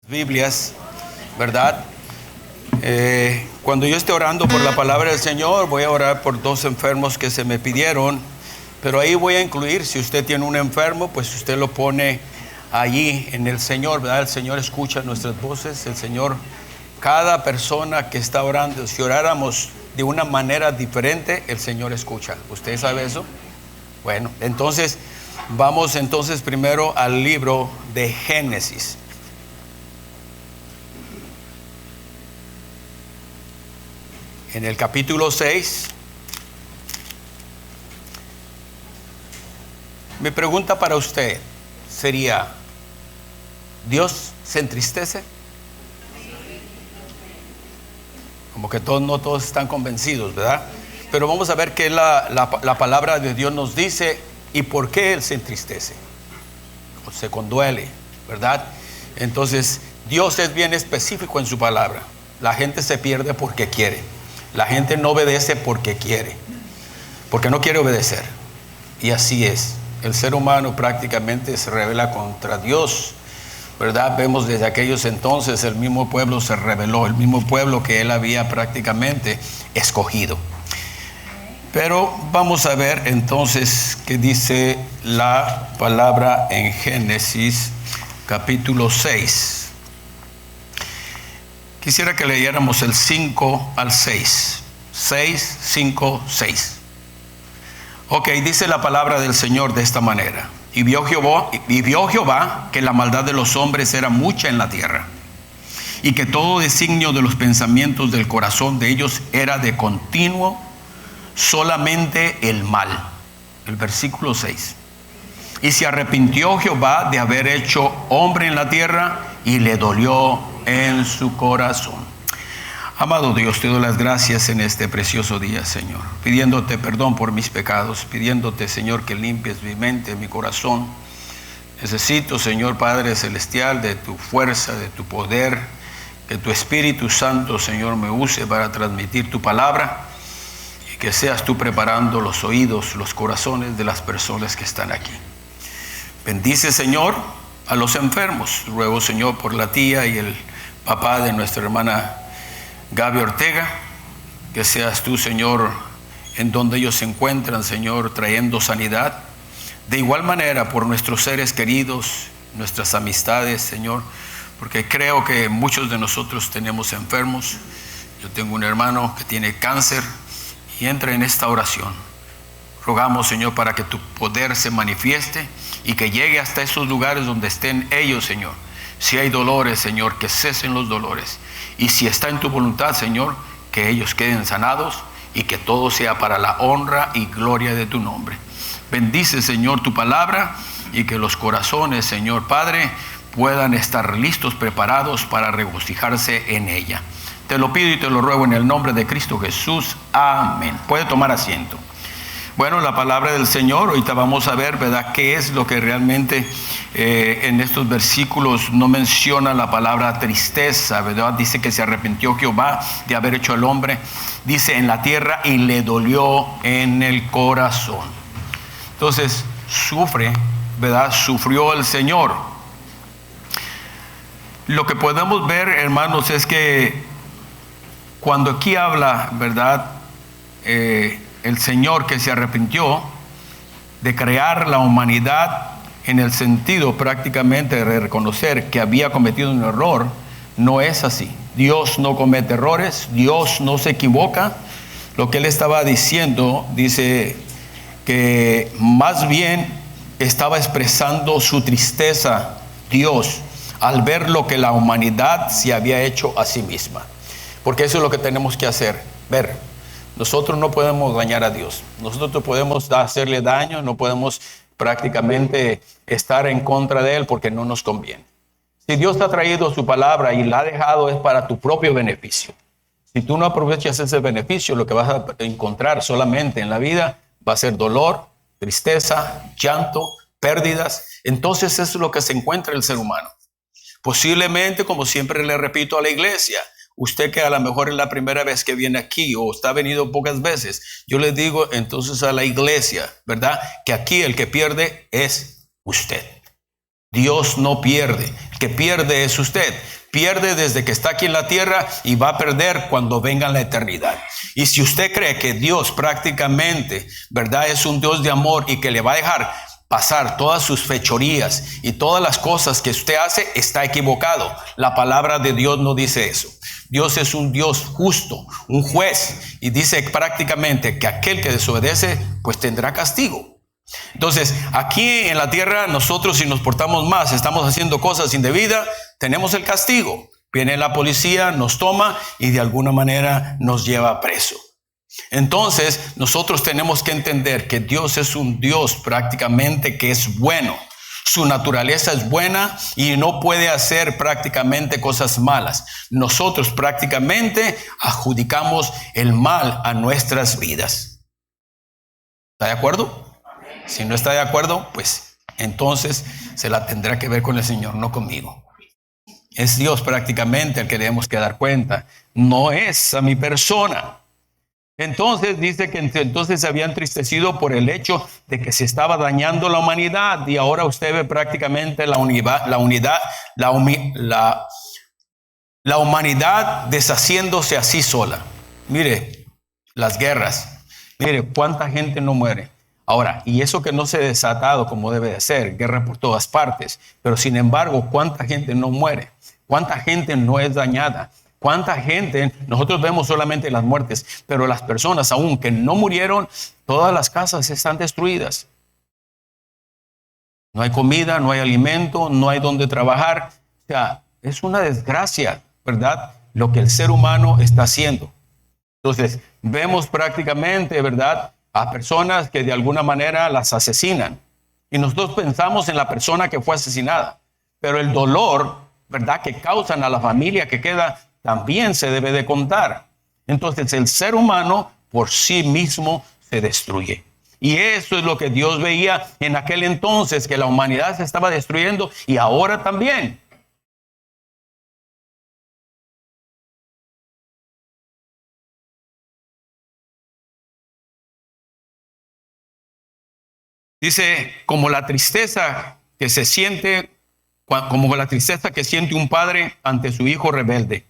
Biblias, ¿verdad? Cuando yo esté orando por la palabra del Señor, voy a orar por dos enfermos que se me pidieron, pero ahí voy a incluir, si usted tiene un enfermo, pues usted lo pone allí en el Señor, ¿verdad? El Señor escucha nuestras voces, el Señor, cada persona que está orando, si oráramos de una manera diferente, el Señor escucha. ¿Usted sabe eso? Bueno, entonces, vamos entonces primero al libro de Génesis. En el capítulo 6, mi pregunta para usted sería, ¿Dios se entristece? Como que no todos están convencidos, ¿verdad? Pero vamos a ver qué la palabra de Dios nos dice y por qué Él se entristece, o se conduele, ¿verdad? Entonces, Dios es bien específico en su palabra. La gente se pierde porque quiere. La gente no obedece porque quiere, porque no quiere obedecer. Y así es. El ser humano prácticamente se rebela contra Dios, ¿verdad? Vemos desde aquellos entonces el mismo pueblo se rebeló, el mismo pueblo que él había prácticamente escogido. Pero vamos a ver entonces qué dice la palabra en Génesis capítulo 6. Quisiera que leyéramos el 5 al 6. 6, 5, 6. Ok, dice la palabra del Señor de esta manera. Y vio Jehová que la maldad de los hombres era mucha en la tierra, y que todo designio de los pensamientos del corazón de ellos era de continuo solamente el mal. El versículo 6. Y se arrepintió Jehová de haber hecho hombre en la tierra, y le dolió en su corazón. Amado Dios, te doy las gracias en este precioso día, Señor, pidiéndote perdón por mis pecados, pidiéndote, Señor, que limpies mi mente, mi corazón. Necesito, Señor Padre Celestial, de tu fuerza, de tu poder, que tu Espíritu Santo, Señor, me use para transmitir tu palabra, y que seas tú preparando los oídos, los corazones de las personas que están aquí. Bendice, Señor, a los enfermos. Ruego, Señor, por la tía y el papá de nuestra hermana Gaby Ortega, que seas tú, Señor, en donde ellos se encuentran, Señor, trayendo sanidad. De igual manera por nuestros seres queridos, nuestras amistades, Señor, porque creo que muchos de nosotros tenemos enfermos. Yo tengo un hermano que tiene cáncer y entra en esta oración. Rogamos, Señor, para que tu poder se manifieste y que llegue hasta esos lugares donde estén ellos, Señor. Si hay dolores, Señor, que cesen los dolores. Y si está en tu voluntad, Señor, que ellos queden sanados y que todo sea para la honra y gloria de tu nombre. Bendice, Señor, tu palabra, y que los corazones, Señor Padre, puedan estar listos, preparados para regocijarse en ella. Te lo pido y te lo ruego en el nombre de Cristo Jesús. Amén. Puede tomar asiento. Bueno, la palabra del Señor, ahorita vamos a ver, ¿verdad?, qué es lo que realmente en estos versículos no menciona la palabra tristeza, ¿verdad? Dice que se arrepintió Jehová de haber hecho al hombre, dice, en la tierra, y le dolió en el corazón. Entonces, sufre, ¿verdad? Sufrió el Señor. Lo que podemos ver, hermanos, es que cuando aquí habla, ¿verdad?, el Señor que se arrepintió de crear la humanidad en el sentido prácticamente de reconocer que había cometido un error, no es así. Dios no comete errores, Dios no se equivoca. Lo que él estaba diciendo, dice que más bien estaba expresando su tristeza, Dios, al ver lo que la humanidad se había hecho a sí misma. Porque eso es lo que tenemos que hacer, ver. Nosotros no podemos dañar a Dios. Nosotros no podemos hacerle daño, no podemos prácticamente estar en contra de Él porque no nos conviene. Si Dios te ha traído su palabra y la ha dejado, es para tu propio beneficio. Si tú no aprovechas ese beneficio, lo que vas a encontrar solamente en la vida va a ser dolor, tristeza, llanto, pérdidas. Entonces eso es lo que se encuentra el ser humano. Posiblemente, como siempre le repito a la iglesia, usted que a lo mejor es la primera vez que viene aquí o está venido pocas veces, yo le digo entonces a la iglesia, ¿verdad?, que aquí el que pierde es usted. Dios no pierde. El que pierde es usted. Pierde desde que está aquí en la tierra y va a perder cuando venga la eternidad. Y si usted cree que Dios prácticamente, ¿verdad?, es un Dios de amor y que le va a dejar pasar todas sus fechorías y todas las cosas que usted hace, está equivocado. La palabra de Dios no dice eso. Dios es un Dios justo, un juez, y dice prácticamente que aquel que desobedece, pues tendrá castigo. Entonces, aquí en la tierra, nosotros, si nos portamos más, estamos haciendo cosas indebidas, tenemos el castigo. Viene la policía, nos toma y de alguna manera nos lleva preso. Entonces, nosotros tenemos que entender que Dios es un Dios prácticamente que es bueno. Su naturaleza es buena y no puede hacer prácticamente cosas malas. Nosotros prácticamente adjudicamos el mal a nuestras vidas. ¿Está de acuerdo? Si no está de acuerdo, pues entonces se la tendrá que ver con el Señor, no conmigo. Es Dios prácticamente el que debemos que dar cuenta. No es a mi persona. Entonces dice que entonces se había entristecido por el hecho de que se estaba dañando la humanidad, y ahora usted ve prácticamente la humanidad deshaciéndose así sola. Mire, las guerras. Mire, cuánta gente no muere. Ahora, y eso que no se ha desatado como debe de ser, guerra por todas partes, pero sin embargo, cuánta gente no muere, cuánta gente no es dañada, cuánta gente, nosotros vemos solamente las muertes, pero las personas aún que no murieron, todas las casas están destruidas. No hay comida, no hay alimento, no hay donde trabajar. O sea, es una desgracia, ¿verdad?, lo que el ser humano está haciendo. Entonces, vemos prácticamente, ¿verdad?, a personas que de alguna manera las asesinan. Y nosotros pensamos en la persona que fue asesinada. Pero el dolor, ¿verdad?, que causan a la familia que queda, también se debe de contar. Entonces, el ser humano por sí mismo se destruye. Y eso es lo que Dios veía en aquel entonces, que la humanidad se estaba destruyendo, y ahora también. Dice, como la tristeza que se siente, como la tristeza que siente un padre ante su hijo rebelde.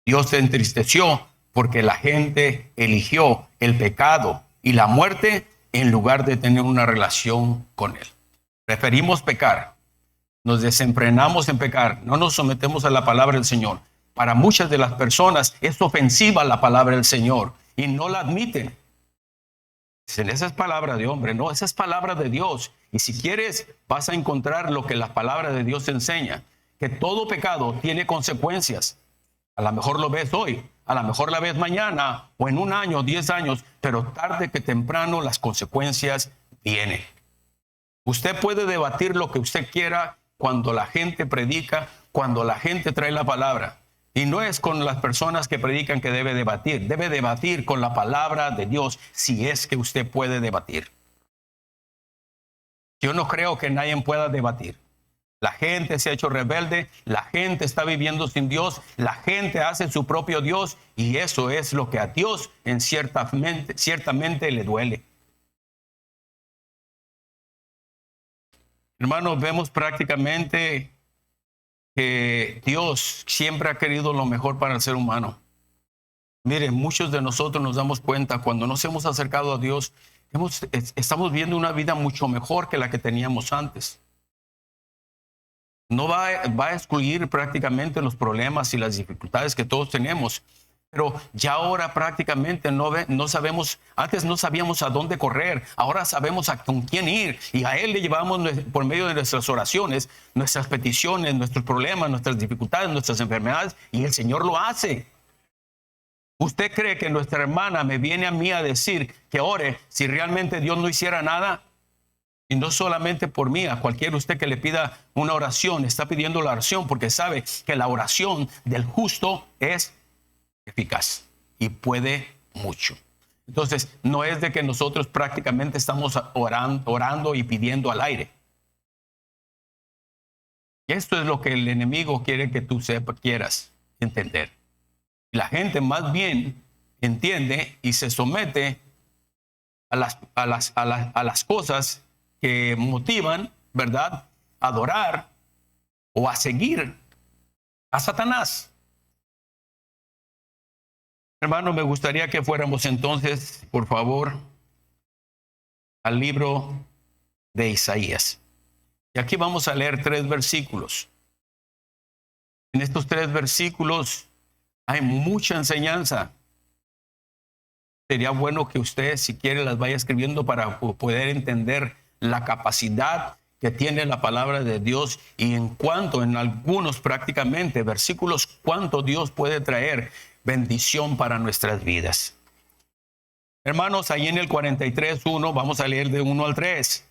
Dios se entristeció porque la gente eligió el pecado y la muerte en lugar de tener una relación con Él. Preferimos pecar, nos desenfrenamos en pecar, no nos sometemos a la palabra del Señor. Para muchas de las personas es ofensiva la palabra del Señor y no la admiten. Dicen, esa es palabra de hombre. No, esa es palabra de Dios. Y si quieres, vas a encontrar lo que la palabra de Dios enseña, que todo pecado tiene consecuencias. A lo mejor lo ves hoy, a lo mejor la ves mañana, o en un año, 10 años, pero tarde que temprano las consecuencias vienen. Usted puede debatir lo que usted quiera cuando la gente predica, cuando la gente trae la palabra. Y no es con las personas que predican que debe debatir con la palabra de Dios, si es que usted puede debatir. Yo no creo que nadie pueda debatir. La gente se ha hecho rebelde, la gente está viviendo sin Dios, la gente hace su propio Dios, y eso es lo que a Dios ciertamente le duele. Hermanos, vemos prácticamente que Dios siempre ha querido lo mejor para el ser humano. Miren, muchos de nosotros nos damos cuenta cuando nos hemos acercado a Dios, estamos viviendo una vida mucho mejor que la que teníamos antes. No va a excluir prácticamente los problemas y las dificultades que todos tenemos, pero ya ahora prácticamente no sabemos, antes no sabíamos a dónde correr, ahora sabemos con quién ir, y a Él le llevamos por medio de nuestras oraciones, nuestras peticiones, nuestros problemas, nuestras dificultades, nuestras enfermedades, y el Señor lo hace. ¿Usted cree que nuestra hermana me viene a mí a decir que ore si realmente Dios no hiciera nada? Y no solamente por mí, a cualquier usted que le pida una oración, está pidiendo la oración porque sabe que la oración del justo es eficaz y puede mucho. Entonces, no es de que nosotros prácticamente estamos orando y pidiendo al aire. Esto es lo que el enemigo quiere que tú quieras entender. Y la gente más bien entiende y se somete a las cosas que motivan, ¿verdad?, adorar o a seguir a Satanás. Hermano, me gustaría que fuéramos entonces, por favor, al libro de Isaías. Y aquí vamos a leer 3 versículos. En estos 3 versículos hay mucha enseñanza. Sería bueno que usted, si quiere, las vaya escribiendo para poder entender la capacidad que tiene la palabra de Dios y en cuanto, en algunos prácticamente versículos, cuánto Dios puede traer bendición para nuestras vidas. Hermanos, ahí en el 43:1 vamos a leer de 1 al 3.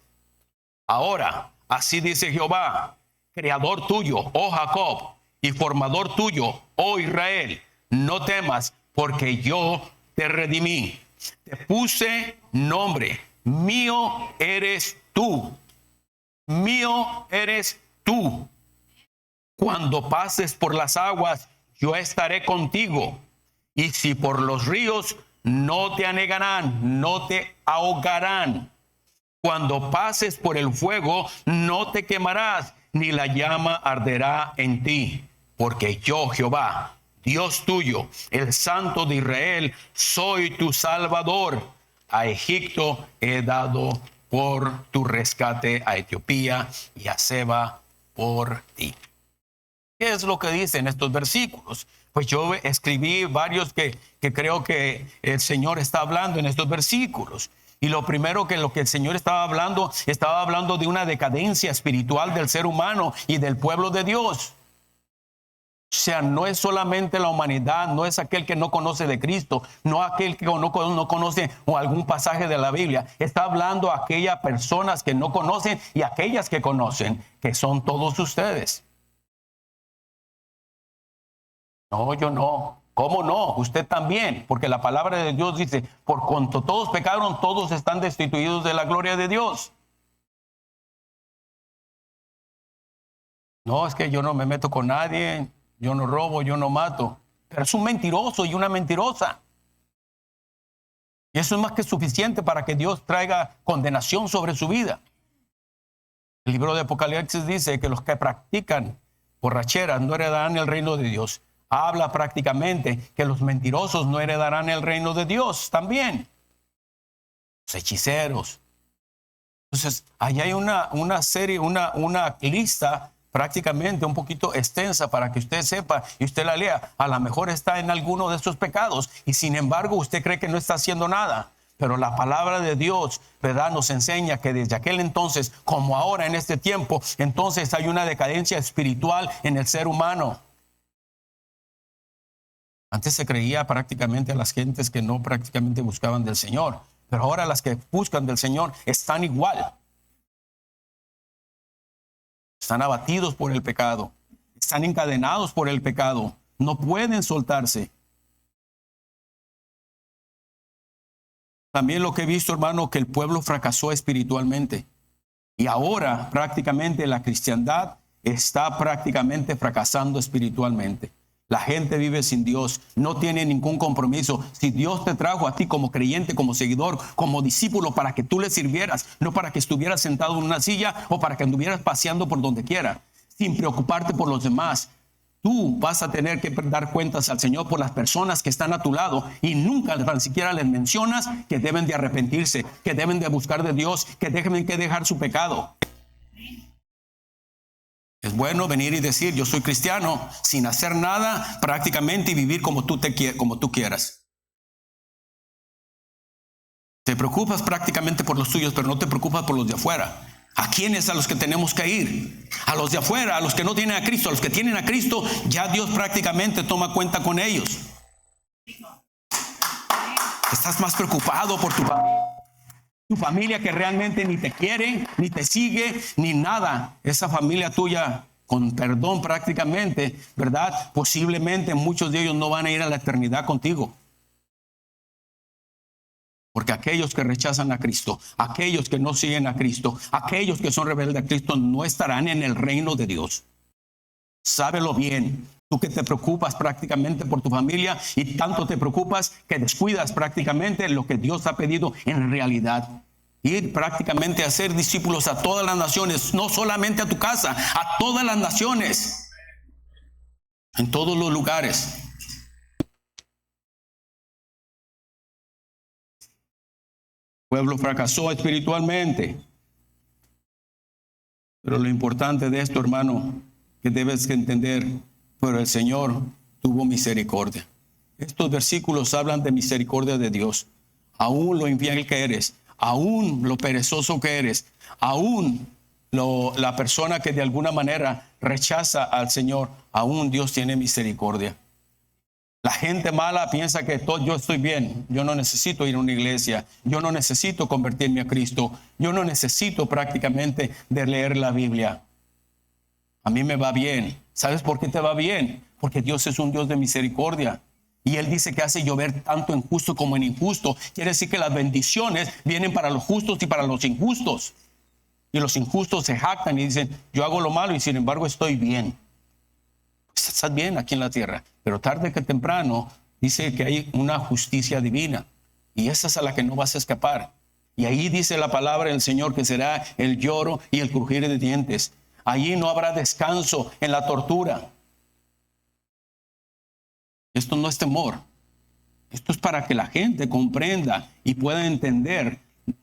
Ahora, así dice Jehová, creador tuyo, oh Jacob, y formador tuyo, oh Israel, no temas, porque yo te redimí. Te puse nombre, mío eres tú. Mío eres tú. Cuando pases por las aguas, yo estaré contigo. Y si por los ríos, no te anegarán, no te ahogarán. Cuando pases por el fuego, no te quemarás, ni la llama arderá en ti. Porque yo, Jehová, Dios tuyo, el Santo de Israel, soy tu Salvador. A Egipto he dado por tu rescate, a Etiopía y a Seba por ti. ¿Qué es lo que dicen estos versículos? Pues yo escribí varios que creo que el Señor está hablando en estos versículos. Y lo primero que el Señor estaba hablando de una decadencia espiritual del ser humano y del pueblo de Dios. O sea, no es solamente la humanidad, no es aquel que no conoce de Cristo, no aquel que no conoce o algún pasaje de la Biblia. Está hablando a aquellas personas que no conocen y aquellas que conocen, que son todos ustedes. No, yo no. ¿Cómo no? Usted también, porque la palabra de Dios dice, por cuanto todos pecaron, todos están destituidos de la gloria de Dios. No, es que yo no me meto con nadie, yo no robo, yo no mato. Pero es un mentiroso y una mentirosa. Y eso es más que suficiente para que Dios traiga condenación sobre su vida. El libro de Apocalipsis dice que los que practican borracheras no heredarán el reino de Dios. Habla prácticamente que los mentirosos no heredarán el reino de Dios también. Los hechiceros. Entonces, ahí hay una serie, una lista prácticamente un poquito extensa para que usted sepa y usted la lea. A lo mejor está en alguno de estos pecados y sin embargo usted cree que no está haciendo nada. Pero la palabra de Dios, ¿verdad?, nos enseña que desde aquel entonces, como ahora en este tiempo, entonces hay una decadencia espiritual en el ser humano. Antes se creía prácticamente a las gentes que no prácticamente buscaban del Señor, pero ahora las que buscan del Señor están igual. Están abatidos por el pecado, están encadenados por el pecado, no pueden soltarse. También lo que he visto, hermano, que el pueblo fracasó espiritualmente y ahora prácticamente la cristiandad está prácticamente fracasando espiritualmente. La gente vive sin Dios, no tiene ningún compromiso. Si Dios te trajo a ti como creyente, como seguidor, como discípulo para que tú le sirvieras, no para que estuvieras sentado en una silla o para que anduvieras paseando por donde quiera, sin preocuparte por los demás. Tú vas a tener que dar cuentas al Señor por las personas que están a tu lado y nunca tan siquiera les mencionas que deben de arrepentirse, que deben de buscar de Dios, que deben que dejar su pecado. Es bueno venir y decir, yo soy cristiano, sin hacer nada prácticamente y vivir como tú quieras. Te preocupas prácticamente por los tuyos, pero no te preocupas por los de afuera. ¿A quiénes? A los que tenemos que ir. A los de afuera, a los que no tienen a Cristo. A los que tienen a Cristo, ya Dios prácticamente toma cuenta con ellos. Estás más preocupado por tu familia. Tu familia que realmente ni te quiere, ni te sigue, ni nada. Esa familia tuya, con perdón prácticamente, ¿verdad? Posiblemente muchos de ellos no van a ir a la eternidad contigo. Porque aquellos que rechazan a Cristo, aquellos que no siguen a Cristo, aquellos que son rebeldes a Cristo, no estarán en el reino de Dios. Sábelo bien. Tú que te preocupas prácticamente por tu familia y tanto te preocupas que descuidas prácticamente lo que Dios ha pedido en realidad. Ir prácticamente a hacer discípulos a todas las naciones, no solamente a tu casa, a todas las naciones, en todos los lugares. El pueblo fracasó espiritualmente. Pero lo importante de esto, hermano, que debes entender, pero el Señor tuvo misericordia. Estos versículos hablan de misericordia de Dios. Aún lo infiel que eres, aún lo perezoso que eres, aún la persona que de alguna manera rechaza al Señor, aún Dios tiene misericordia. La gente mala piensa que yo estoy bien, yo no necesito ir a una iglesia, yo no necesito convertirme a Cristo, yo no necesito prácticamente de leer la Biblia. A mí me va bien. ¿Sabes por qué te va bien? Porque Dios es un Dios de misericordia. Y Él dice que hace llover tanto en justo como en injusto. Quiere decir que las bendiciones vienen para los justos y para los injustos. Y los injustos se jactan y dicen, yo hago lo malo y sin embargo estoy bien. Estás bien aquí en la tierra, pero tarde que temprano dice que hay una justicia divina y esa es a la que no vas a escapar. Y ahí dice la palabra del Señor que será el lloro y el crujir de dientes. Allí no habrá descanso en la tortura. Esto no es temor. Esto es para que la gente comprenda y pueda entender.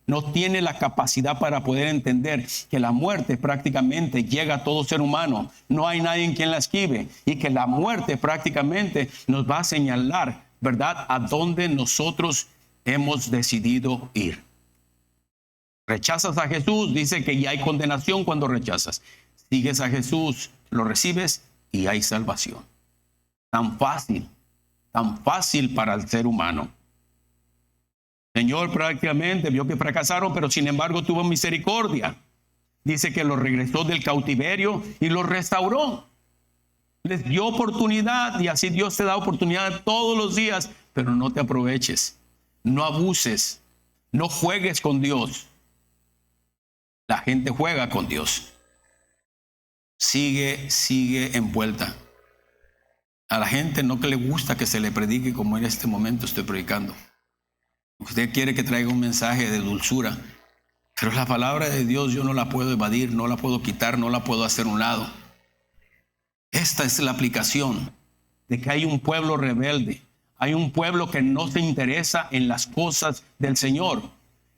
No tiene la capacidad para poder entender que la muerte prácticamente llega a todo ser humano. No hay nadie en quien la esquive. Y que la muerte prácticamente nos va a señalar, ¿verdad?, a dónde nosotros hemos decidido ir. Rechazas a Jesús, dice que ya hay condenación cuando rechazas. Sigues a Jesús, lo recibes y hay salvación. Tan fácil para el ser humano. Señor prácticamente vio que fracasaron, pero sin embargo tuvo misericordia. Dice que los regresó del cautiverio y los restauró. Les dio oportunidad y así Dios te da oportunidad todos los días, pero no te aproveches, no abuses, no juegues con Dios. La gente juega con Dios. Sigue envuelta. A la gente no que le gusta que se le predique como en este momento estoy predicando. Usted quiere que traiga un mensaje de dulzura, pero la palabra de Dios yo no la puedo evadir, no la puedo quitar, no la puedo hacer a un lado. Esta es la aplicación de que hay un pueblo rebelde, hay un pueblo que no se interesa en las cosas del Señor.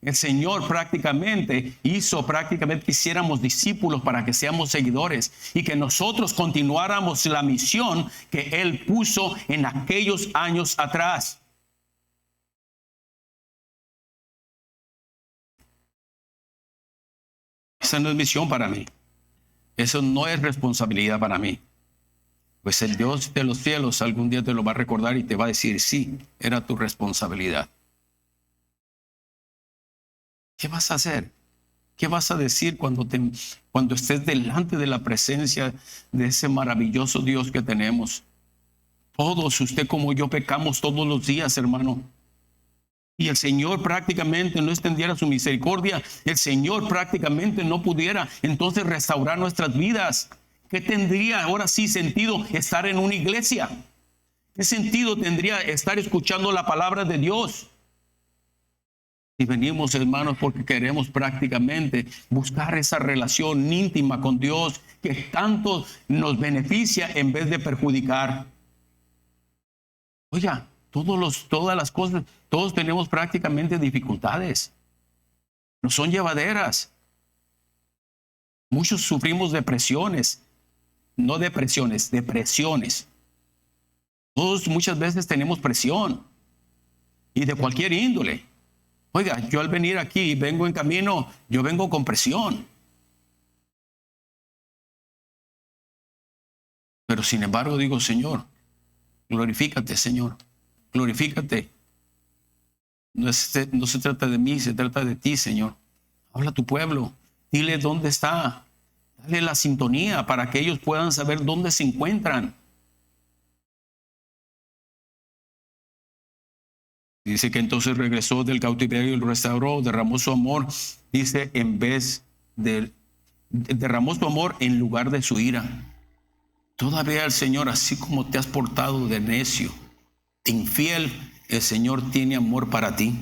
El Señor prácticamente que hiciéramos discípulos para que seamos seguidores y que nosotros continuáramos la misión que Él puso en aquellos años atrás. Esa no es misión para mí. Eso no es responsabilidad para mí. Pues el Dios de los cielos algún día te lo va a recordar y te va a decir, sí, era tu responsabilidad. ¿Qué vas a hacer? ¿Qué vas a decir cuando estés delante de la presencia de ese maravilloso Dios que tenemos? Todos, usted como yo, pecamos todos los días, hermano. Y el Señor prácticamente no extendiera su misericordia, el Señor prácticamente no pudiera entonces restaurar nuestras vidas. ¿Qué tendría ahora sí sentido estar en una iglesia? ¿Qué sentido tendría estar escuchando la palabra de Dios? Si venimos, hermanos, porque queremos prácticamente buscar esa relación íntima con Dios que tanto nos beneficia en vez de perjudicar. Oiga, todas las cosas, todos tenemos prácticamente dificultades. No son llevaderas. Muchos sufrimos depresiones. No depresiones, depresiones. Todos muchas veces tenemos presión. Y de cualquier índole. Oiga, yo al venir aquí, vengo en camino, yo vengo con presión. Pero sin embargo digo, Señor, glorifícate, Señor. Glorifícate. No se trata de mí, se trata de ti, Señor. Habla a tu pueblo. Dile dónde está. Dale la sintonía para que ellos puedan saber dónde se encuentran. Dice que entonces regresó del cautiverio y lo restauró, derramó su amor. Dice, derramó su amor en lugar de su ira. Todavía el Señor, así como te has portado de necio, infiel, el Señor tiene amor para ti.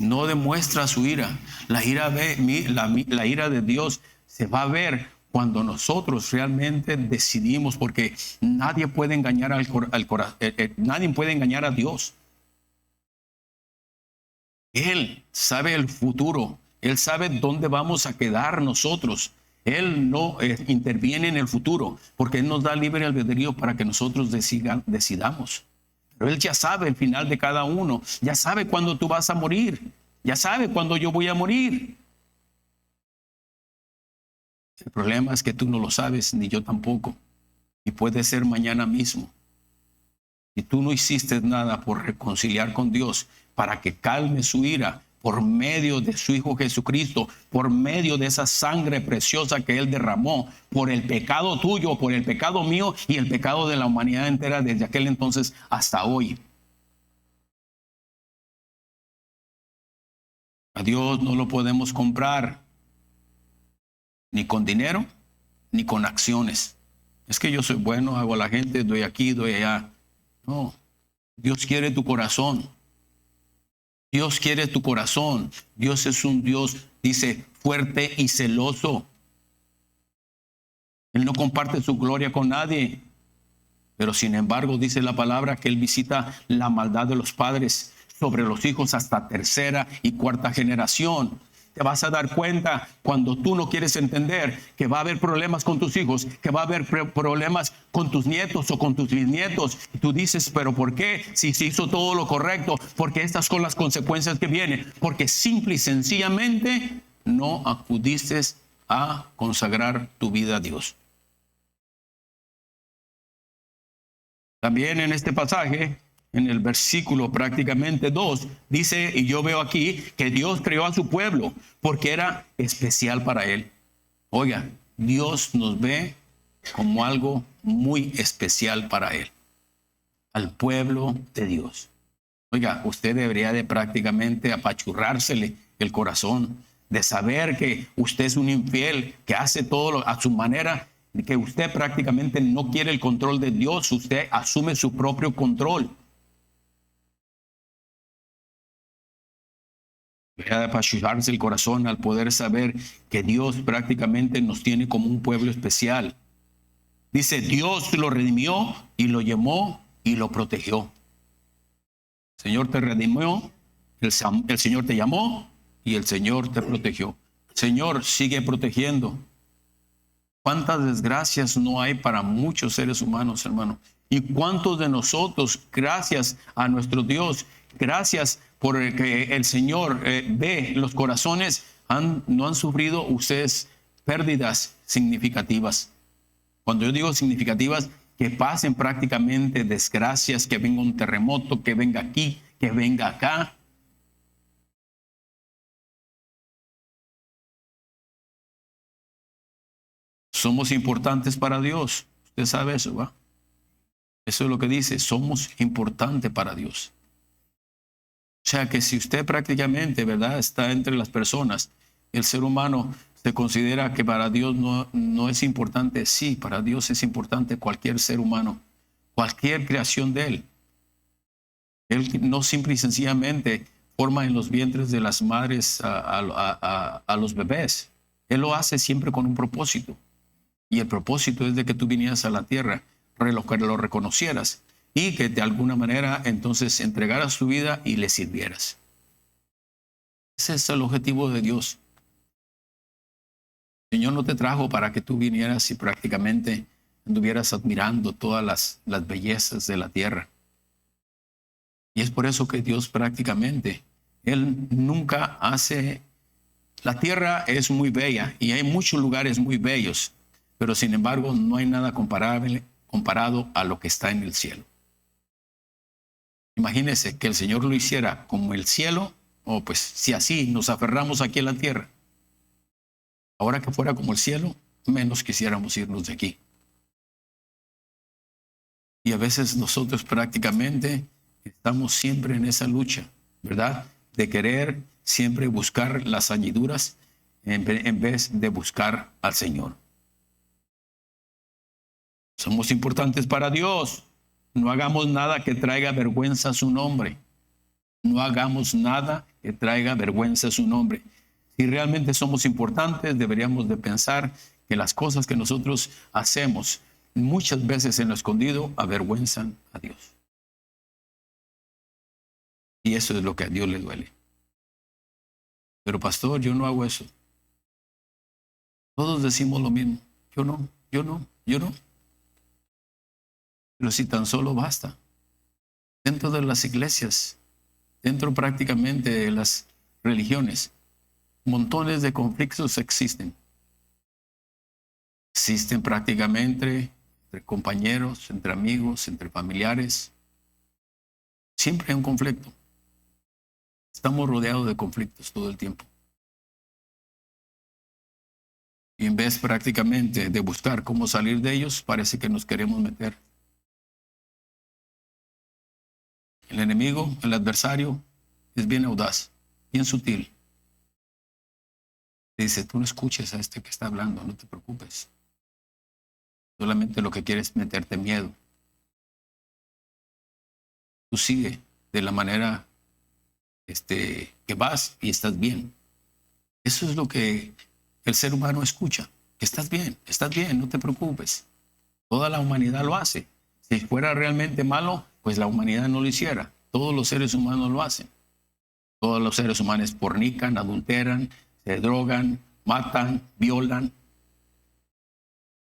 no demuestra su ira. La ira de Dios se va a ver cuando nosotros realmente decidimos, porque nadie puede engañar nadie puede engañar a Dios. Él sabe el futuro. Él sabe dónde vamos a quedar nosotros. Él no interviene en el futuro, porque Él nos da libre albedrío para que nosotros decidamos. Pero Él ya sabe el final de cada uno. Ya sabe cuándo tú vas a morir. Ya sabe cuándo yo voy a morir. El problema es que tú no lo sabes, ni yo tampoco. Y puede ser mañana mismo. Y tú no hiciste nada por reconciliar con Dios, para que calme su ira por medio de su Hijo Jesucristo, por medio de esa sangre preciosa que Él derramó por el pecado tuyo, por el pecado mío y el pecado de la humanidad entera desde aquel entonces hasta hoy. A Dios no lo podemos comprar ni con dinero ni con acciones. Es que yo soy bueno, hago a la gente, doy aquí, doy allá. No, Dios quiere tu corazón. Dios quiere tu corazón. Dios es un Dios, dice, fuerte y celoso. Él no comparte su gloria con nadie. Pero sin embargo, dice la palabra que Él visita la maldad de los padres sobre los hijos hasta tercera y cuarta generación. Te vas a dar cuenta cuando tú no quieres entender que va a haber problemas con tus hijos, que va a haber problemas con tus nietos o con tus bisnietos. Y tú dices, ¿pero por qué? Si se hizo todo lo correcto, porque estas son las consecuencias que vienen. Porque simple y sencillamente no acudiste a consagrar tu vida a Dios. También en este pasaje, en el versículo prácticamente 2, dice, y yo veo aquí, que Dios creó a su pueblo porque era especial para Él. Oiga, Dios nos ve como algo muy especial para Él, al pueblo de Dios. Oiga, usted debería de prácticamente apachurrársele el corazón, de saber que usted es un infiel, que hace todo a su manera, que usted prácticamente no quiere el control de Dios, usted asume su propio control. Debería de apachurrarse el corazón al poder saber que Dios prácticamente nos tiene como un pueblo especial. Dice, Dios lo redimió y lo llamó y lo protegió. El Señor te redimió, el Señor te llamó y el Señor te protegió. El Señor sigue protegiendo. ¿Cuántas desgracias no hay para muchos seres humanos, hermano? ¿Y cuántos de nosotros, gracias a nuestro Dios, gracias por que el Señor ve los corazones, no han sufrido ustedes pérdidas significativas? Cuando yo digo significativas, que pasen prácticamente desgracias, que venga un terremoto, que venga aquí, que venga acá. Somos importantes para Dios. Usted sabe eso, ¿va? Eso es lo que dice, somos importantes para Dios. O sea que si usted prácticamente, ¿verdad?, está entre las personas, el ser humano se considera que para Dios no es importante. Sí, para Dios es importante cualquier ser humano, cualquier creación de Él. Él no simple y sencillamente forma en los vientres de las madres a los bebés. Él lo hace siempre con un propósito. Y el propósito es de que tú vinieras a la tierra, que lo reconocieras y que de alguna manera entonces entregaras tu vida y le sirvieras. Ese es el objetivo de Dios. El Señor no te trajo para que tú vinieras y prácticamente anduvieras admirando todas las bellezas de la tierra. Y es por eso que Dios prácticamente, Él nunca hace... La tierra es muy bella y hay muchos lugares muy bellos, pero sin embargo no hay nada comparado a lo que está en el cielo. Imagínese que el Señor lo hiciera como el cielo, o pues si así nos aferramos aquí en la tierra. Ahora que fuera como el cielo, menos quisiéramos irnos de aquí. Y a veces nosotros prácticamente estamos siempre en esa lucha, ¿verdad? De querer siempre buscar las añadiduras en vez de buscar al Señor. Somos importantes para Dios. No hagamos nada que traiga vergüenza a su nombre. No hagamos nada que traiga vergüenza a su nombre. Si realmente somos importantes, deberíamos de pensar que las cosas que nosotros hacemos muchas veces en lo escondido avergüenzan a Dios. Y eso es lo que a Dios le duele. Pero pastor, yo no hago eso. Todos decimos lo mismo. Yo no. Pero si tan solo basta. Dentro de las iglesias, dentro prácticamente de las religiones, montones de conflictos existen. Existen prácticamente entre compañeros, entre amigos, entre familiares. Siempre hay un conflicto. Estamos rodeados de conflictos todo el tiempo. Y en vez prácticamente de buscar cómo salir de ellos, parece que nos queremos meter. El enemigo, el adversario, es bien audaz, bien sutil. Dice, tú no escuches a este que está hablando, no te preocupes. Solamente lo que quiere es meterte miedo. Tú sigue de la manera que vas y estás bien. Eso es lo que el ser humano escucha. Que estás bien, no te preocupes. Toda la humanidad lo hace. Si fuera realmente malo, pues la humanidad no lo hiciera. Todos los seres humanos lo hacen. Todos los seres humanos fornican, adulteran, se drogan, matan, violan.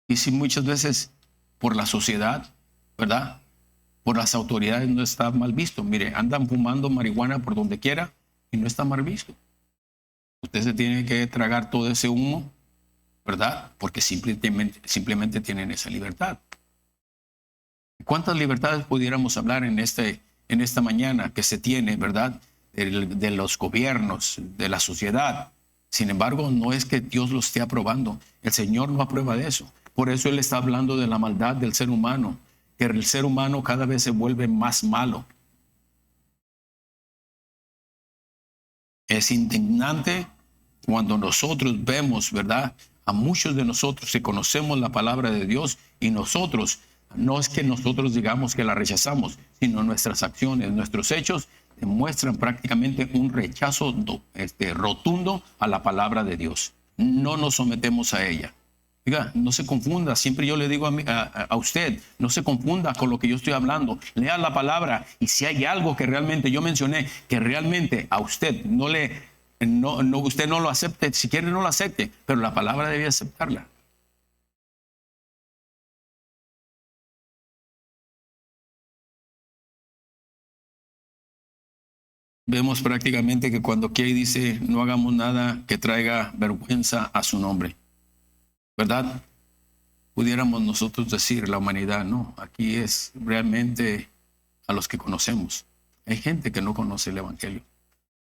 Y si muchas veces por la sociedad, ¿verdad? Por las autoridades no está mal visto. Mire, andan fumando marihuana por donde quiera y no está mal visto. Usted se tiene que tragar todo ese humo, ¿verdad? Porque simplemente tienen esa libertad. ¿Cuántas libertades pudiéramos hablar en esta mañana que se tiene, ¿verdad? De los gobiernos, de la sociedad. Sin embargo, no es que Dios lo esté aprobando. El Señor no aprueba de eso. Por eso Él está hablando de la maldad del ser humano, que el ser humano cada vez se vuelve más malo. Es indignante cuando nosotros vemos, ¿verdad? A muchos de nosotros que conocemos la palabra de Dios y nosotros, no es que nosotros digamos que la rechazamos, sino nuestras acciones, nuestros hechos demuestran prácticamente un rechazo rotundo a la palabra de Dios. No nos sometemos a ella. Diga, no se confunda. Siempre yo le digo a usted, no se confunda con lo que yo estoy hablando. Lea la palabra y si hay algo que realmente yo mencioné, que realmente a usted usted no lo acepte, si quiere no lo acepte, pero la palabra debe aceptarla. Vemos prácticamente que cuando aquí dice no hagamos nada que traiga vergüenza a su nombre, ¿verdad? Pudiéramos nosotros decir, la humanidad, no, aquí es realmente a los que conocemos. Hay gente que no conoce el Evangelio.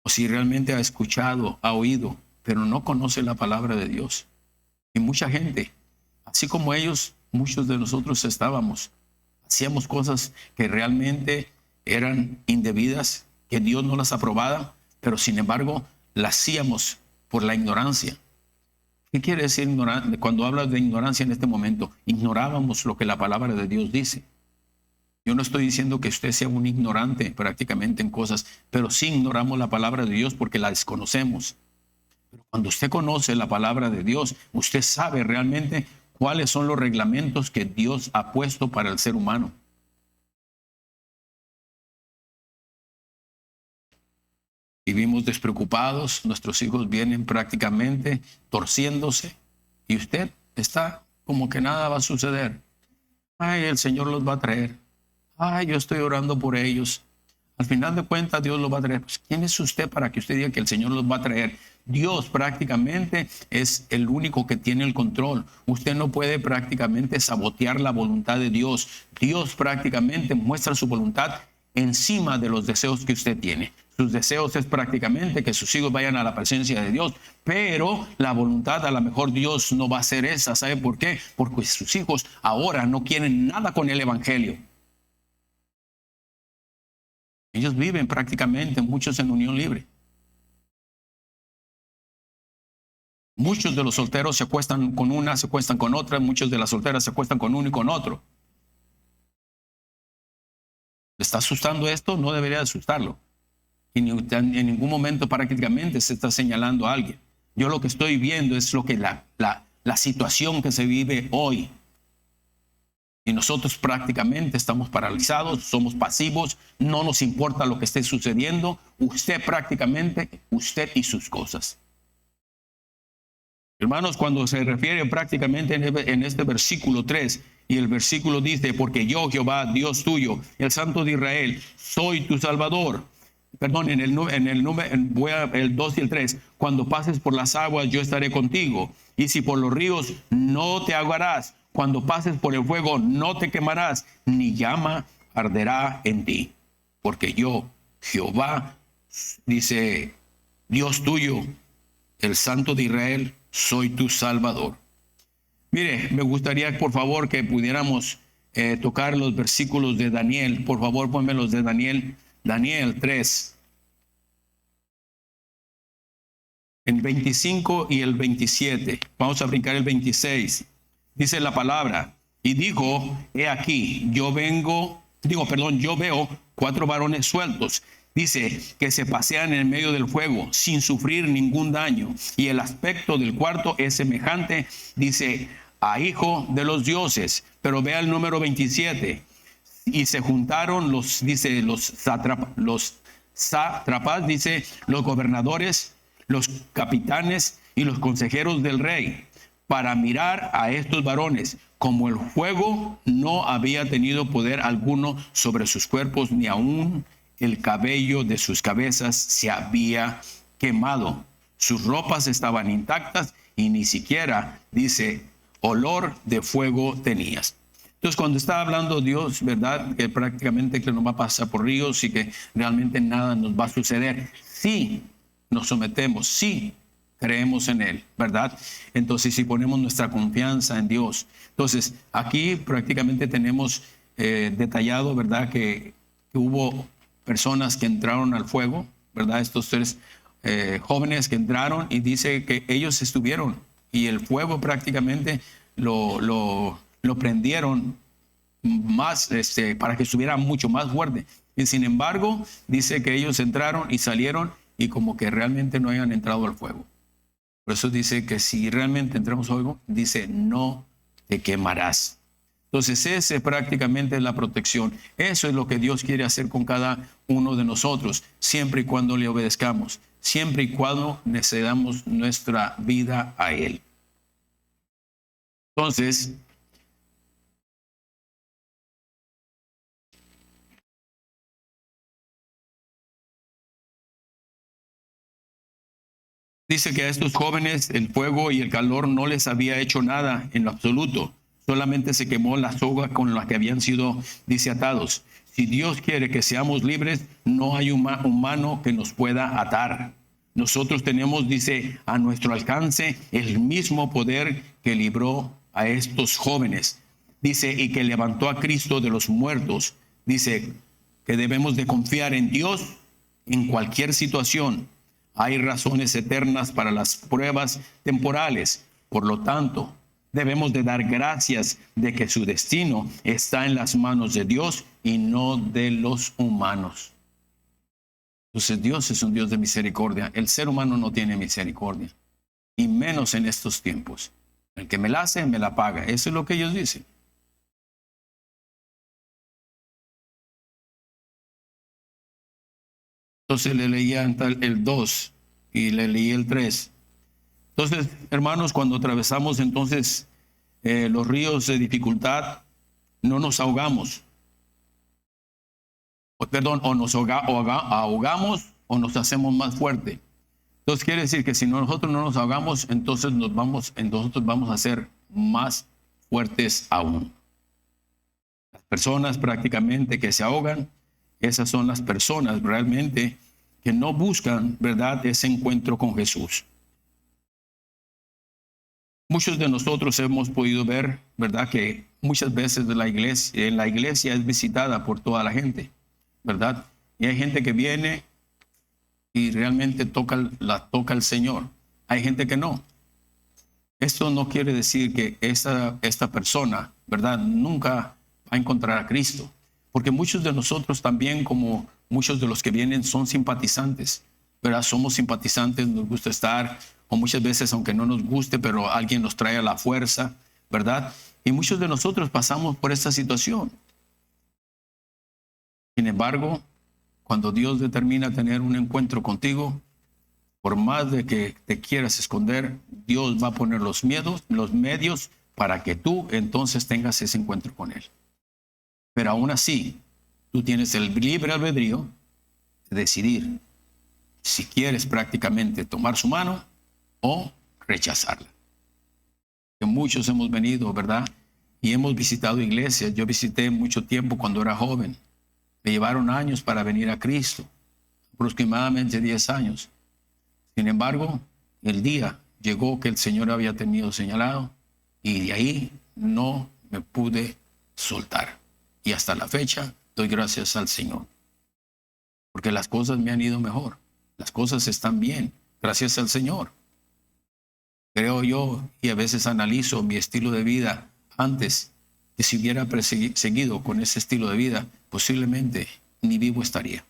O si realmente ha escuchado, ha oído, pero no conoce la palabra de Dios. Y mucha gente, así como ellos, muchos de nosotros hacíamos cosas que realmente eran indebidas, que Dios no las aprobaba, pero sin embargo las hacíamos por la ignorancia. ¿Qué quiere decir ignorante? Cuando hablas de ignorancia en este momento, ignorábamos lo que la palabra de Dios dice. Yo no estoy diciendo que usted sea un ignorante prácticamente en cosas, pero sí ignoramos la palabra de Dios porque la desconocemos. Pero cuando usted conoce la palabra de Dios, usted sabe realmente cuáles son los reglamentos que Dios ha puesto para el ser humano. Vivimos despreocupados, nuestros hijos vienen prácticamente torciéndose y usted está como que nada va a suceder. Ay, el Señor los va a traer. Ay, yo estoy orando por ellos. Al final de cuentas, Dios los va a traer. Pues, ¿quién es usted para que usted diga que el Señor los va a traer? Dios prácticamente es el único que tiene el control. Usted no puede prácticamente sabotear la voluntad de Dios. Dios prácticamente muestra su voluntad encima de los deseos que usted tiene. Sus deseos es prácticamente que sus hijos vayan a la presencia de Dios, pero la voluntad a lo mejor Dios no va a hacer esa. ¿Sabe por qué? Porque sus hijos ahora no quieren nada con el Evangelio. Ellos viven prácticamente, muchos en unión libre. Muchos de los solteros se acuestan con una, se acuestan con otra, muchos de las solteras se acuestan con uno y con otro. ¿Le está asustando esto? No debería asustarlo. Y en ningún momento prácticamente se está señalando a alguien. Yo lo que estoy viendo es lo que la situación que se vive hoy. Y nosotros prácticamente estamos paralizados, somos pasivos, no nos importa lo que esté sucediendo. Usted y sus cosas. Hermanos, cuando se refiere prácticamente en este versículo 3, y el versículo dice, porque yo, Jehová, Dios tuyo, el Santo de Israel, soy tu Salvador. Perdón, en el 2 y el 3, cuando pases por las aguas, yo estaré contigo. Y si por los ríos, no te ahogarás. Cuando pases por el fuego, no te quemarás, ni llama arderá en ti. Porque yo, Jehová, dice, Dios tuyo, el Santo de Israel, soy tu Salvador. Mire, me gustaría, por favor, que pudiéramos tocar los versículos de Daniel. Por favor, ponme los de Daniel. Daniel 3. El 25 y el 27. Vamos a brincar el 26. Dice la palabra. Y dijo, he aquí, yo veo 4 varones sueltos. Dice que se pasean en medio del fuego sin sufrir ningún daño. Y el aspecto del cuarto es semejante, dice, a hijo de los dioses. Pero vea el número 27. Y se juntaron los sátrapas, dice, los gobernadores, los capitanes y los consejeros del rey, para mirar a estos varones, como el fuego no había tenido poder alguno sobre sus cuerpos, ni aún el cabello de sus cabezas se había quemado. Sus ropas estaban intactas y ni siquiera, dice, olor de fuego tenías. Entonces, cuando está hablando Dios, ¿verdad? Que prácticamente que nos va a pasar por ríos y que realmente nada nos va a suceder. Sí, nos sometemos, sí, creemos en Él, ¿verdad? Entonces, si ponemos nuestra confianza en Dios. Entonces, aquí prácticamente tenemos detallado, ¿verdad? Que hubo personas que entraron al fuego, ¿verdad? Estos 3 jóvenes que entraron y dice que ellos estuvieron y el fuego prácticamente lo prendieron más para que estuviera mucho más fuerte. Y sin embargo, dice que ellos entraron y salieron y como que realmente no hayan entrado al fuego. Por eso dice que si realmente entramos al fuego, dice, no te quemarás. Entonces, ese prácticamente es la protección. Eso es lo que Dios quiere hacer con cada uno de nosotros, siempre y cuando le obedezcamos, siempre y cuando le cedamos nuestra vida a Él. Entonces, dice que a estos jóvenes el fuego y el calor no les había hecho nada en lo absoluto. Solamente se quemó la soga con la que habían sido atados. Si Dios quiere que seamos libres, no hay humano que nos pueda atar. Nosotros tenemos, dice, a nuestro alcance el mismo poder que libró a estos jóvenes. Dice, y que levantó a Cristo de los muertos. Dice que debemos de confiar en Dios en cualquier situación. Hay razones eternas para las pruebas temporales. Por lo tanto, debemos de dar gracias de que su destino está en las manos de Dios y no de los humanos. Entonces Dios es un Dios de misericordia. El ser humano no tiene misericordia. Y menos en estos tiempos. El que me la hace, me la paga. Eso es lo que ellos dicen. Entonces le leía el 2 y le leí el 3. Entonces, hermanos, cuando atravesamos entonces los ríos de dificultad, no nos ahogamos. O nos ahogamos o nos hacemos más fuerte. Entonces quiere decir que si nosotros no nos ahogamos, entonces nosotros vamos a ser más fuertes aún. Las personas prácticamente que se ahogan, esas son las personas realmente que no buscan, ¿verdad?, ese encuentro con Jesús. Muchos de nosotros hemos podido ver, ¿verdad?, que muchas veces la iglesia es visitada por toda la gente, ¿verdad? Y hay gente que viene y realmente la toca el Señor. Hay gente que no. Esto no quiere decir que esta persona, ¿verdad?, nunca va a encontrar a Cristo. Porque muchos de nosotros también, como muchos de los que vienen, son simpatizantes, ¿verdad? Somos simpatizantes, nos gusta estar, o muchas veces, aunque no nos guste, pero alguien nos trae a la fuerza, ¿verdad? Y muchos de nosotros pasamos por esta situación. Sin embargo, cuando Dios determina tener un encuentro contigo, por más de que te quieras esconder, Dios va a poner los medios para que tú entonces tengas ese encuentro con Él. Pero aún así, tú tienes el libre albedrío de decidir si quieres prácticamente tomar su mano o rechazarla. Que muchos hemos venido, ¿verdad? Y hemos visitado iglesias. Yo visité mucho tiempo cuando era joven. Me llevaron años para venir a Cristo, aproximadamente 10 años. Sin embargo, el día llegó que el Señor había tenido señalado y de ahí no me pude soltar. Y hasta la fecha doy gracias al Señor. Porque las cosas me han ido mejor. Las cosas están bien, gracias al Señor. Creo yo, y a veces analizo mi estilo de vida antes, que si hubiera seguido con ese estilo de vida, posiblemente ni vivo estaría.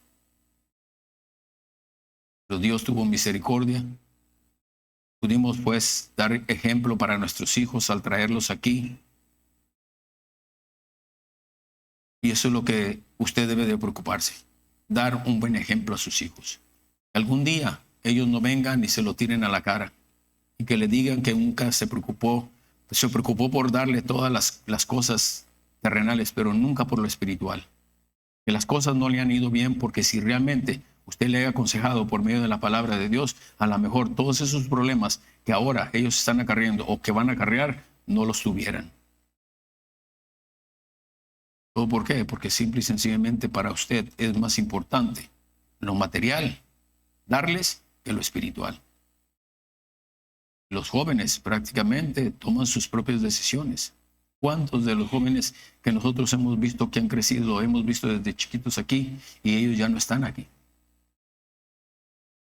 Pero Dios tuvo misericordia. Pudimos pues dar ejemplo para nuestros hijos al traerlos aquí. Y eso es lo que usted debe de preocuparse. Dar un buen ejemplo a sus hijos. Algún día ellos no vengan y se lo tiren a la cara. Y que le digan que nunca se preocupó por darle todas las cosas terrenales, pero nunca por lo espiritual. Que las cosas no le han ido bien porque si realmente usted le ha aconsejado por medio de la palabra de Dios, a lo mejor todos esos problemas que ahora ellos están acarreando o que van a acarrear, no los tuvieran. ¿Todo por qué? Porque simple y sencillamente para usted es más importante lo material, darles, que lo espiritual. Los jóvenes prácticamente toman sus propias decisiones. ¿Cuántos de los jóvenes que nosotros hemos visto que han crecido, hemos visto desde chiquitos aquí y ellos ya no están aquí?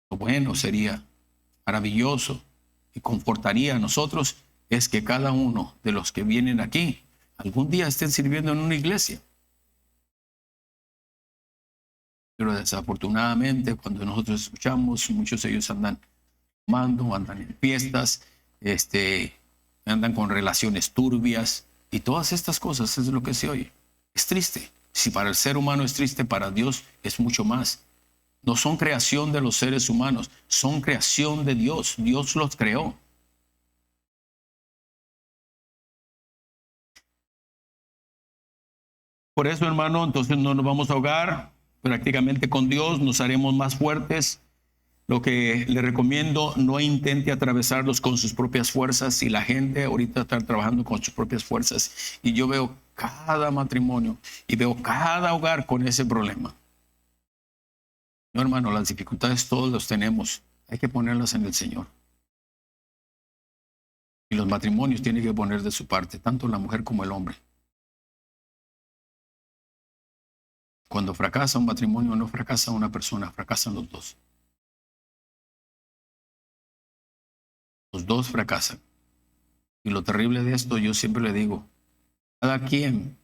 Lo bueno sería, maravilloso y confortaría a nosotros es que cada uno de los que vienen aquí algún día estén sirviendo en una iglesia. Pero desafortunadamente cuando nosotros escuchamos, muchos de ellos andan tomando, andan en fiestas, andan con relaciones turbias y todas estas cosas es lo que se oye. Es triste. Si para el ser humano es triste, para Dios es mucho más. No son creación de los seres humanos, son creación de Dios. Dios los creó. Por eso, hermano, entonces no nos vamos a ahogar. Prácticamente con Dios nos haremos más fuertes. Lo que le recomiendo, no intente atravesarlos con sus propias fuerzas. Y la gente ahorita está trabajando con sus propias fuerzas. Y yo veo cada matrimonio y veo cada hogar con ese problema. No, hermano, las dificultades todos las tenemos. Hay que ponerlas en el Señor. Y los matrimonios tienen que poner de su parte, tanto la mujer como el hombre. Cuando fracasa un matrimonio, no fracasa una persona, fracasan los dos. Los dos fracasan. Y lo terrible de esto, yo siempre le digo, cada quien,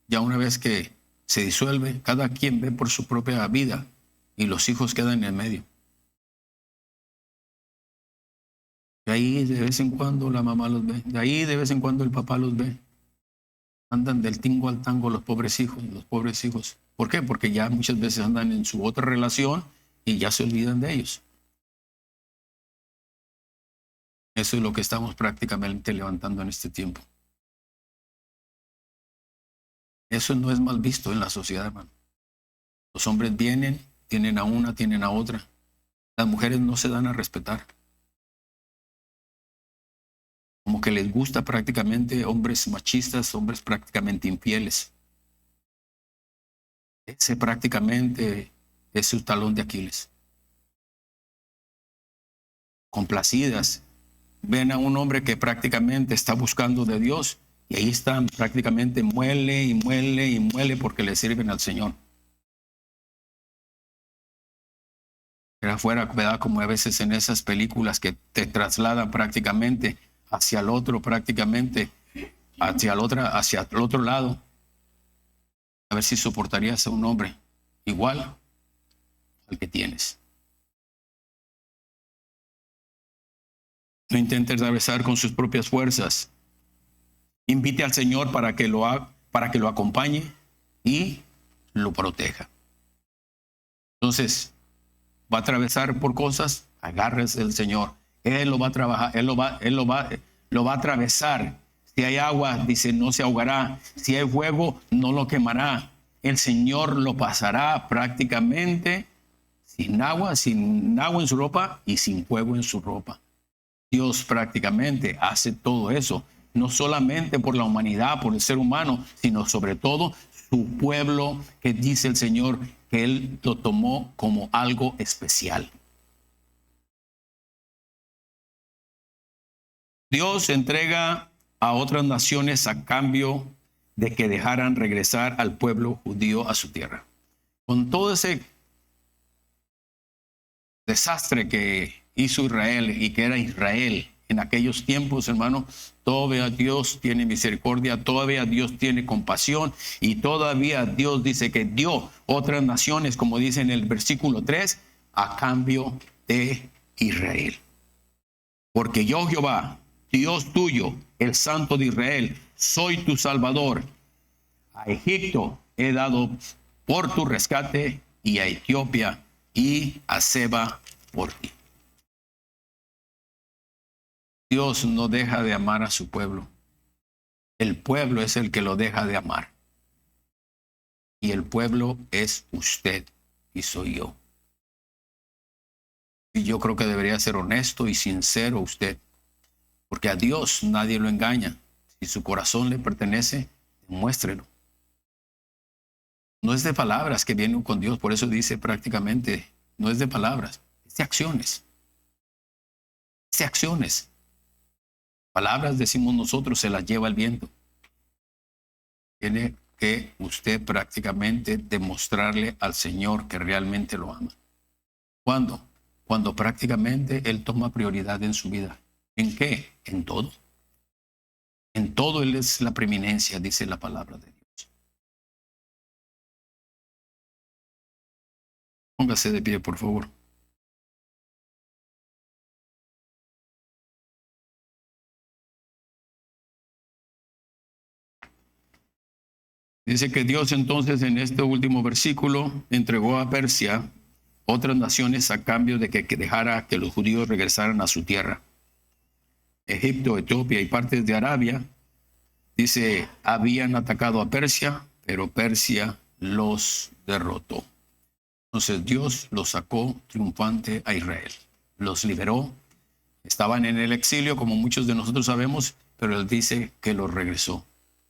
ya una vez que se disuelve, cada quien ve por su propia vida y los hijos quedan en el medio. De ahí de vez en cuando la mamá los ve, de ahí de vez en cuando el papá los ve. Andan del tingo al tango los pobres hijos, los pobres hijos. ¿Por qué? Porque ya muchas veces andan en su otra relación y ya se olvidan de ellos. Eso es lo que estamos prácticamente levantando en este tiempo. Eso no es mal visto en la sociedad, hermano. Los hombres vienen, tienen a una, tienen a otra. Las mujeres no se dan a respetar. Como que les gusta prácticamente hombres machistas, hombres prácticamente infieles. Ese prácticamente es su talón de Aquiles. Complacidas. Ven a un hombre que prácticamente está buscando de Dios y ahí están prácticamente muele y muele y muele porque le sirven al Señor. Pero afuera, ¿verdad? Como a veces en esas películas que te trasladan prácticamente hacia el otro, prácticamente hacia el otro lado. A ver si soportarías a un hombre igual al que tienes. No intente atravesar con sus propias fuerzas. Invite al Señor para que lo acompañe y lo proteja. Entonces, va a atravesar por cosas, agárrese del Señor. Él lo va a trabajar, lo va a atravesar. Si hay agua, dice, no se ahogará. Si hay fuego, no lo quemará. El Señor lo pasará prácticamente sin agua en su ropa y sin fuego en su ropa. Dios prácticamente hace todo eso, no solamente por la humanidad, por el ser humano, sino sobre todo su pueblo, que dice el Señor que Él lo tomó como algo especial. Dios entrega a otras naciones a cambio de que dejaran regresar al pueblo judío a su tierra. Con todo ese desastre que hizo Israel y que era Israel en aquellos tiempos, hermano, todavía Dios tiene misericordia, todavía Dios tiene compasión y todavía Dios dice que dio otras naciones, como dice en el versículo 3, a cambio de Israel. Porque yo, Jehová, Dios tuyo, el Santo de Israel, soy tu Salvador. A Egipto he dado por tu rescate y a Etiopía y a Seba por ti. Dios no deja de amar a su pueblo. El pueblo es el que lo deja de amar. Y el pueblo es usted y soy yo. Y yo creo que debería ser honesto y sincero usted. Porque a Dios nadie lo engaña. Si su corazón le pertenece, demuéstrelo. No es de palabras que vienen con Dios, por eso dice prácticamente, no es de palabras, es de acciones. Es de acciones. Palabras decimos nosotros, se las lleva el viento. Tiene que usted prácticamente demostrarle al Señor que realmente lo ama. ¿Cuándo? Cuando prácticamente Él toma prioridad en su vida. ¿En qué? En todo. En todo Él es la preeminencia, dice la palabra de Dios. Póngase de pie, por favor. Dice que Dios entonces en este último versículo entregó a Persia otras naciones a cambio de que dejara que los judíos regresaran a su tierra. Egipto, Etiopía y partes de Arabia, dice, habían atacado a Persia, pero Persia los derrotó. Entonces Dios los sacó triunfante a Israel, los liberó. Estaban en el exilio, como muchos de nosotros sabemos, pero Él dice que los regresó.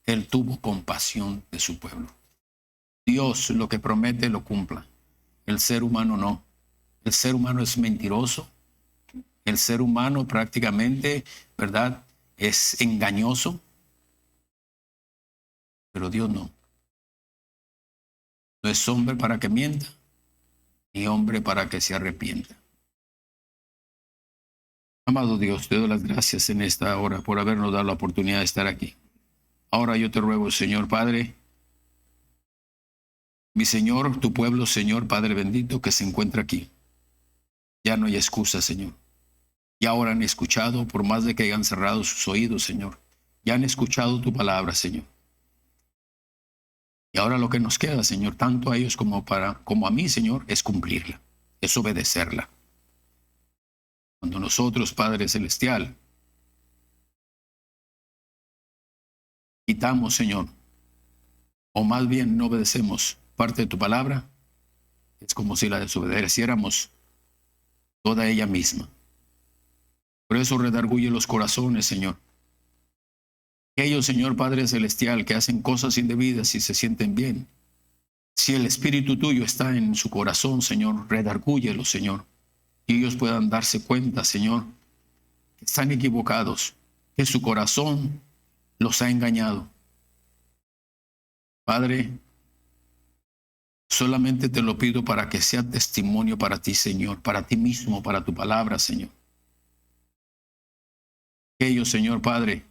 Él tuvo compasión de su pueblo. Dios lo que promete lo cumpla. El ser humano no. El ser humano es mentiroso. El ser humano prácticamente, ¿verdad?, es engañoso. Pero Dios no. No es hombre para que mienta, ni hombre para que se arrepienta. Amado Dios, te doy las gracias en esta hora por habernos dado la oportunidad de estar aquí. Ahora yo te ruego, Señor Padre, mi Señor, tu pueblo, Señor Padre bendito, que se encuentra aquí. Ya no hay excusa, Señor. Ya ahora han escuchado, por más de que hayan cerrado sus oídos, Señor. Ya han escuchado tu palabra, Señor. Y ahora lo que nos queda, Señor, tanto a ellos como a mí, Señor, es cumplirla, es obedecerla. Cuando nosotros, Padre Celestial, quitamos, Señor, o más bien no obedecemos parte de tu palabra, es como si la desobedeciéramos toda ella misma. Por eso redarguye los corazones, Señor. Aquellos, Señor Padre Celestial, que hacen cosas indebidas y se sienten bien. Si el Espíritu tuyo está en su corazón, Señor, redargúyelo, Señor. Y ellos puedan darse cuenta, Señor, que están equivocados, que su corazón los ha engañado. Padre, solamente te lo pido para que sea testimonio para ti, Señor, para ti mismo, para tu palabra, Señor. Aquellos, Señor Padre,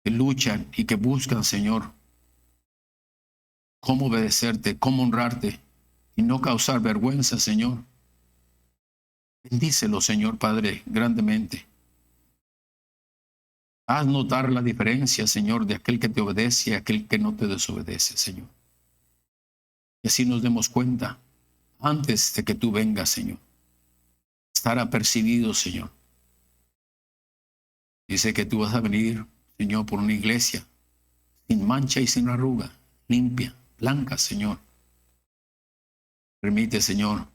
que luchan y que buscan, Señor, cómo obedecerte, cómo honrarte y no causar vergüenza, Señor. Bendícelo, Señor Padre, grandemente. Haz notar la diferencia, Señor, de aquel que te obedece y aquel que no te desobedece, Señor. Y así nos demos cuenta, antes de que tú vengas, Señor, estar apercibido, Señor. Dice que tú vas a venir, Señor, por una iglesia sin mancha y sin arruga, limpia, blanca, Señor. Permite, Señor,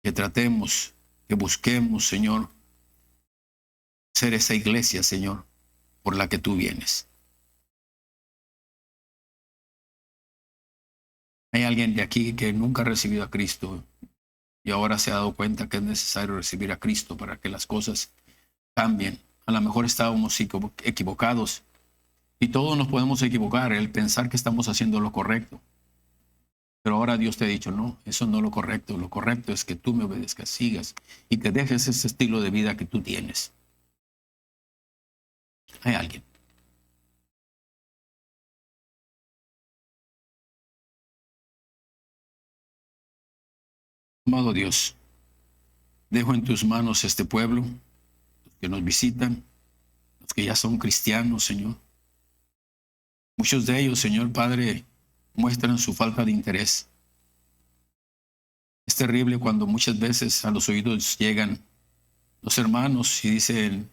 que tratemos, que busquemos, Señor, ser esa iglesia, Señor, por la que tú vienes. Hay alguien de aquí que nunca ha recibido a Cristo y ahora se ha dado cuenta que es necesario recibir a Cristo para que las cosas cambien. A lo mejor estábamos equivocados y todos nos podemos equivocar, el pensar que estamos haciendo lo correcto. Pero ahora Dios te ha dicho, no, eso no es lo correcto. Lo correcto es que tú me obedezcas, sigas y que dejes ese estilo de vida que tú tienes. Hay alguien. Amado Dios, dejo en tus manos este pueblo, los que nos visitan, los que ya son cristianos, Señor. Muchos de ellos, Señor Padre, muestran su falta de interés. Es terrible cuando muchas veces a los oídos llegan los hermanos y dicen,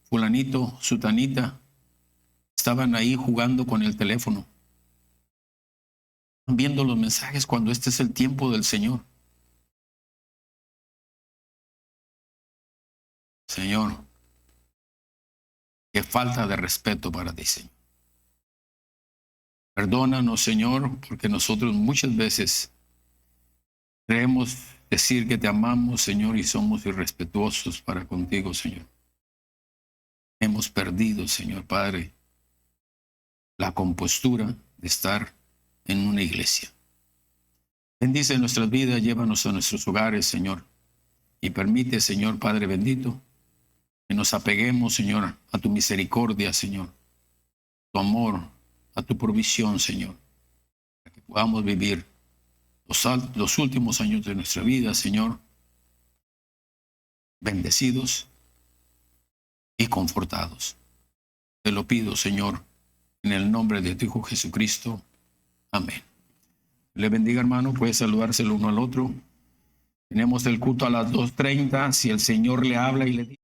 fulanito, sutanita, estaban ahí jugando con el teléfono, viendo los mensajes cuando este es el tiempo del Señor. Señor, qué falta de respeto para ti, Señor. Perdónanos, Señor, porque nosotros muchas veces creemos decir que te amamos, Señor, y somos irrespetuosos para contigo, Señor. Hemos perdido, Señor Padre, la compostura de estar en una iglesia. Bendice nuestras vidas, llévanos a nuestros hogares, Señor, y permite, Señor Padre bendito, que nos apeguemos, Señor, a tu misericordia, Señor, tu amor, a tu provisión, Señor, para que podamos vivir los últimos años de nuestra vida, Señor, bendecidos y confortados. Te lo pido, Señor, en el nombre de tu Hijo Jesucristo. Amén. Le bendiga, hermano. Puede saludarse el uno al otro. Tenemos el culto a las 2:30. Si el Señor le habla y le dice